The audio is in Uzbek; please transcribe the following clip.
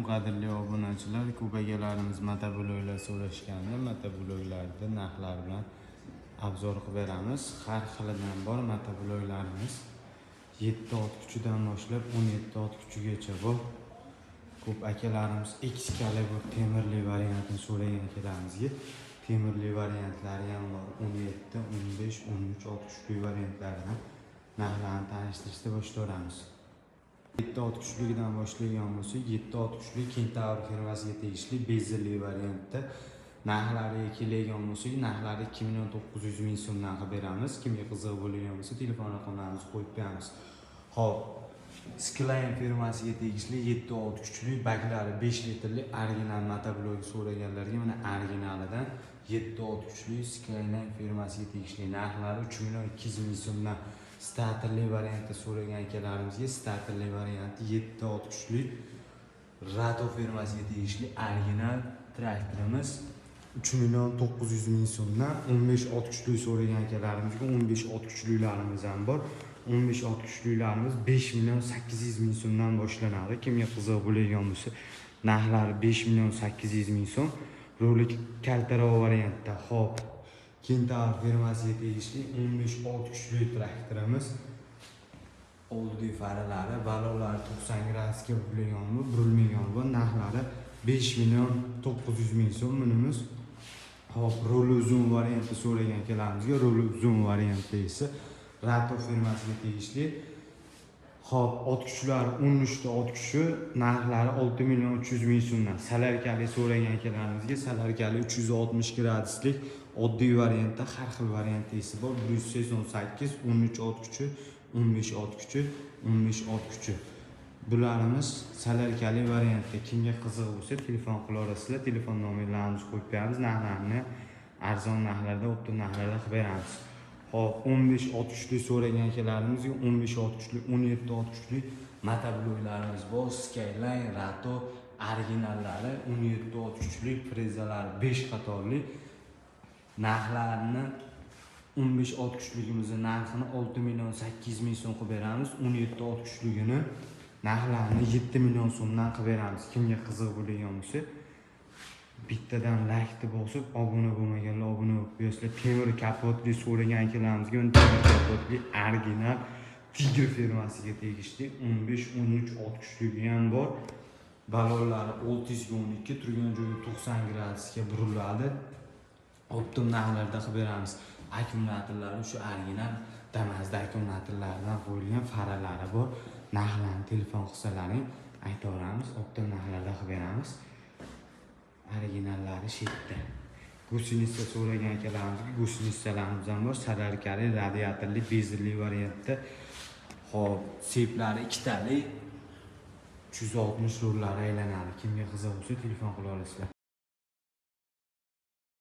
qadrli obunachilar, ko'p akalarimiz motobloklar so'rashganda, motobloklarda narxlar bilan obzor qilib beramiz. Har xilidan bor motobloklarimiz 7 ot kuchidan boshlab 17 ot kuchigacha bor. Ko'p akalarimiz Excalibur temirli variantini so'ragan akalarimizga temirli variantlari ham bor. 17, 15, 13 ot kuchli variantlarini narxlarini tanishtirishda boshlaymiz. 7 ot kuchligidan boshlaydigan bo'lsak, 7 ot kuchli Kentaur firmasiga tegishli bezelli variantda narxlariga keladigan bo'lsak, narxlari 2.900 ming so'mdan qilib beramiz. Kimga qiziq bo'lgan bo'lsa, telefon raqamlarimizni qo'yib beramiz. Hop, Skyline firmasiga tegishli 7 ot kuchli baklari 5 litrli original motoblok so'raganlarga mana originalidan 7 ot kuchli Skyline firmasiga tegishli narxlari 3.200 ming so'mdan. Starterli variantda so'ragan akalarimizga starterli varianti 7 ot kuchli Rato firmasiga tegishli original traktorimiz 3.900 ming so'mdan. 15 ot kuchli so'ragan akalarimizga 15 ot kuchlilarimiz ham bor. 15 ot kuchlilarimiz 5.800 ming so'mdan boshlanadi. Kimga qiziq bo'lgan bo'lsa, narxlari 5.800 ming so'm. Rolik kaltaroq variantda. Hop, Kentaur firmasiga tegishli 15 ot kuchli traktorimiz. Oldi faralari, balonlari 90 gradusga burilgan bu, burilmagan bu. Narxlari 5.900 ming so'm bunimiz. Hop, rol uzun variantda so'ragan akalarimizga rol uzun variantda esa Rato firmasiga tegishli. Hop, ot kuchlari 13 ta ot kuchi, narxlari 6.300 ming so'mdan. Salarkali so'ragan akalarimizga salarkali 360 graduslik oddiy variantda har xil variantda esa bor. 188, 13 ot kuchi, 15 ot kuchi, 15 ot kuchi. Bularimiz salarkali variantda. Kimga qiziq bo'lsa, telefon qila olasizlar. Telefon nomerlarimizni qo'yib beramiz. Narxlarni arzon narxlarda, o'tda narxlarda qilib beramiz. Hop, 15 ot kuchli so'ragan akalarimizga 15 ot kuchli, 17 ot kuchli motobloklarimiz bor. Skyline, Rato originallari, 17 ot kuchli frezalari 5 qatorli. Narxlarini 15 ot kuchligimizning narxini 6.800 ming so'm qilib beramiz. 17 ot kuchligini narxlarini 7 million so'mdan qilib beramiz. Kimga qiziq bo'lgan bo'lsa, bittadan like bosib, obuna bo'lmaganlar obuna bo'lib qo'yasizlar. Temir kapotli so'ragan akalarimizga temir kapotli original Tigr firmasiga tegishli 15-13 ot kuchligi ham bor. Balonlari 612, turgan joyi 90 gradusga buriladi. Optim narxlarda qilib beramiz. Akkumulyatorlari shu original Damazda akkumulyatorlaridan qo'yilgan faralari bor. Narxlarni telefon qilsalaring aytaveramiz. Optim narxlarda qilib beramiz. Originallari shetda. Gusinista so'ragan akalarimizga gusinistalarimiz ham bor. Salarkali, radiatorli, bezelli variantda. Hop, seplari 2 tali 360 rollari aylanadi. Kimga qiziq bo'lsa, telefon qila olasizlar.